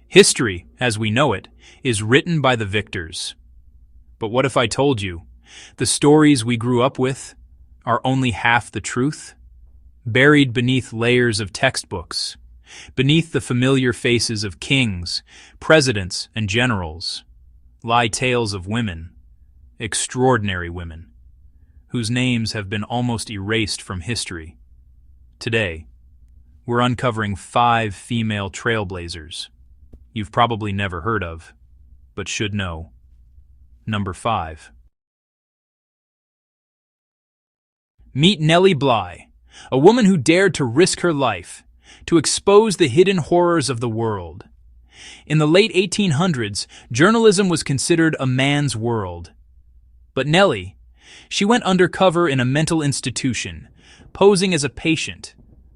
History, as we know it, is written by the victors. But what if I told you the stories we grew up with are only half the truth? Buried beneath layers of textbooks, beneath the familiar faces of kings, presidents, and generals, lie tales of women, extraordinary women, whose names have been almost erased from history. Today, we're uncovering 5 female trailblazers you've probably never heard of, but should know. Number 5. Meet Nellie Bly, a woman who dared to risk her life to expose the hidden horrors of the world. In the late 1800s, journalism was considered a man's world. But Nellie, she went undercover in a mental institution, posing as a patient,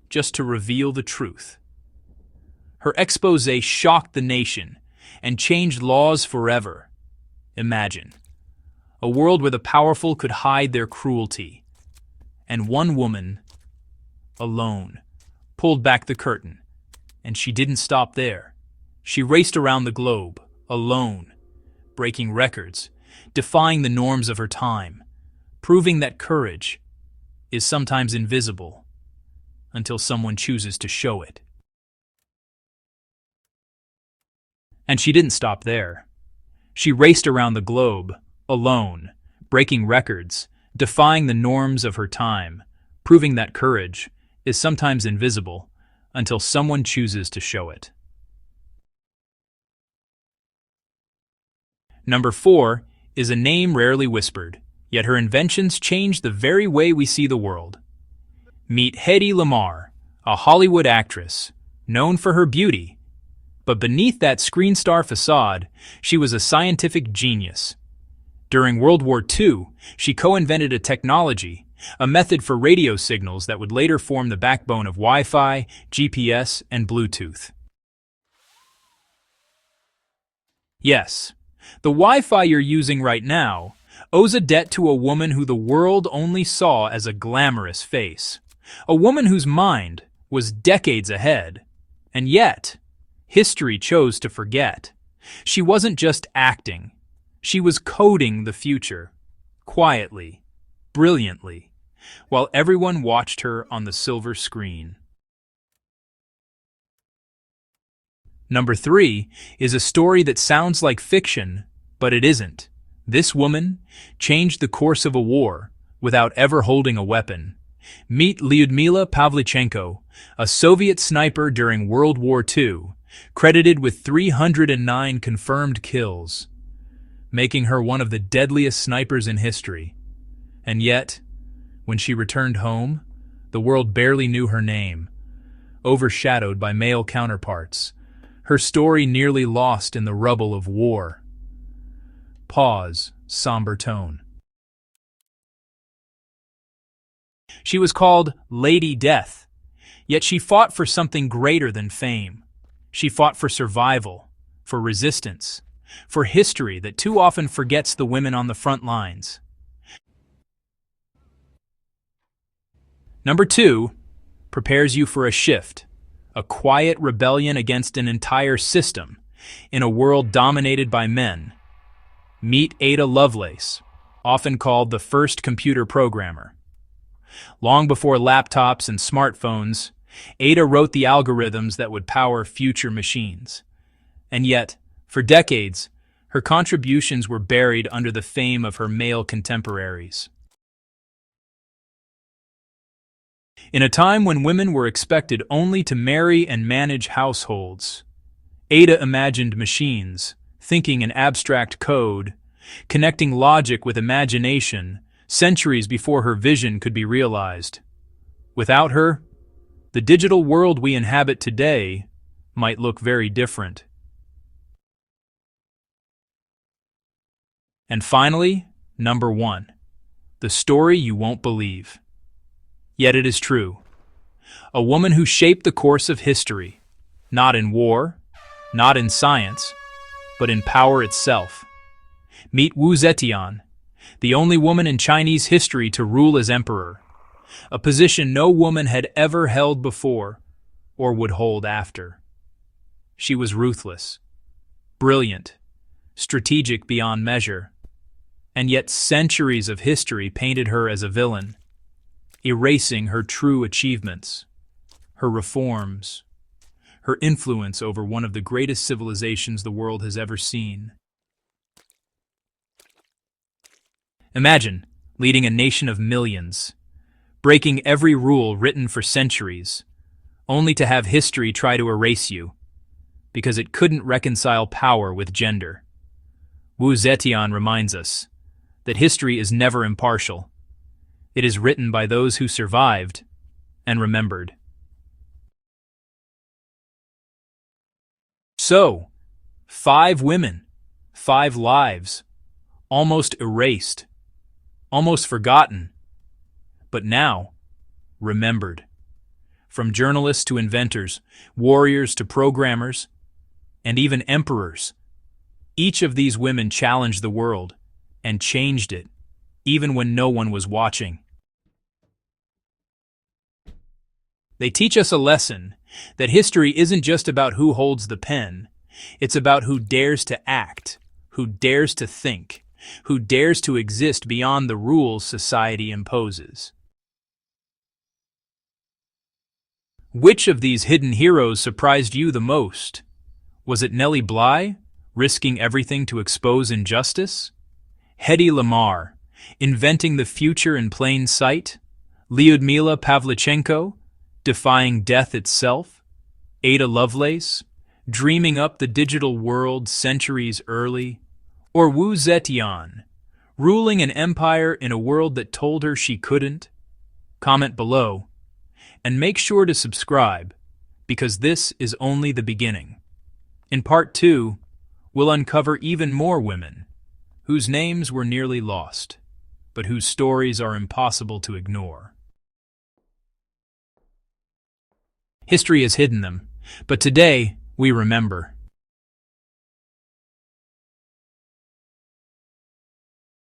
just to reveal the truth. Her expose shocked the nation and changed laws forever. Imagine a world where the powerful could hide their cruelty, and one woman, alone, pulled back the curtain. And she didn't stop there. She raced around the globe, alone, breaking records, defying the norms of her time, proving that courage is sometimes invisible until someone chooses to show it. And she didn't stop there. She raced around the globe, alone, breaking records, defying the norms of her time, proving that courage is sometimes invisible until someone chooses to show it. Number 4 is a name rarely whispered, yet her inventions changed the very way we see the world. Meet Hedy Lamarr, a Hollywood actress, known for her beauty. But beneath that screen star facade, she was a scientific genius. During World War II, she co-invented a technology, a method for radio signals that would later form the backbone of Wi-Fi, GPS, and Bluetooth. Yes, the Wi-Fi you're using right now owes a debt to a woman who the world only saw as a glamorous face. A woman whose mind was decades ahead. And yet, history chose to forget. She wasn't just acting. She was coding the future, quietly, brilliantly, while everyone watched her on the silver screen. Number 3 is a story that sounds like fiction, but it isn't. This woman changed the course of a war without ever holding a weapon. Meet Lyudmila Pavlichenko, a Soviet sniper during World War II, credited with 309 confirmed kills, making her one of the deadliest snipers in history. And yet, when she returned home, the world barely knew her name. Overshadowed by male counterparts, her story nearly lost in the rubble of war. Pause, somber tone. She was called Lady Death, yet she fought for something greater than fame. She fought for survival, for resistance, for history that too often forgets the women on the front lines. Number 2 prepares you for a shift, a quiet rebellion against an entire system in a world dominated by men. Meet Ada Lovelace, often called the first computer programmer. Long before laptops and smartphones, Ada wrote the algorithms that would power future machines. And yet, for decades, her contributions were buried under the fame of her male contemporaries. In a time when women were expected only to marry and manage households, Ada imagined machines, thinking in abstract code, connecting logic with imagination, centuries before her vision could be realized. Without her, the digital world we inhabit today might look very different. And finally, number 1, the story you won't believe. Yet it is true. A woman who shaped the course of history, not in war, not in science, but in power itself. Meet Wu Zetian, the only woman in Chinese history to rule as emperor, a position no woman had ever held before or would hold after. She was ruthless, brilliant, strategic beyond measure, and yet centuries of history painted her as a villain, erasing her true achievements, her reforms, her influence over one of the greatest civilizations the world has ever seen. Imagine leading a nation of millions, breaking every rule written for centuries, only to have history try to erase you, because it couldn't reconcile power with gender. Wu Zetian reminds us that history is never impartial. It is written by those who survived and remembered. So, 5 women, 5 lives, almost erased, almost forgotten, but now remembered. From journalists to inventors, warriors to programmers, and even emperors, each of these women challenged the world and changed it, even when no one was watching. They teach us a lesson that history isn't just about who holds the pen, it's about who dares to act, who dares to think, who dares to exist beyond the rules society imposes. Which of these hidden heroes surprised you the most? Was it Nellie Bly, risking everything to expose injustice? Hedy Lamarr, inventing the future in plain sight? Lyudmila Pavlichenko, defying death itself? Ada Lovelace, dreaming up the digital world centuries early? Or Wu Zetian, ruling an empire in a world that told her she couldn't? Comment below, and make sure to subscribe, because this is only the beginning. In Part 2, we'll uncover even more women, whose names were nearly lost, but whose stories are impossible to ignore. History has hidden them, but today we remember.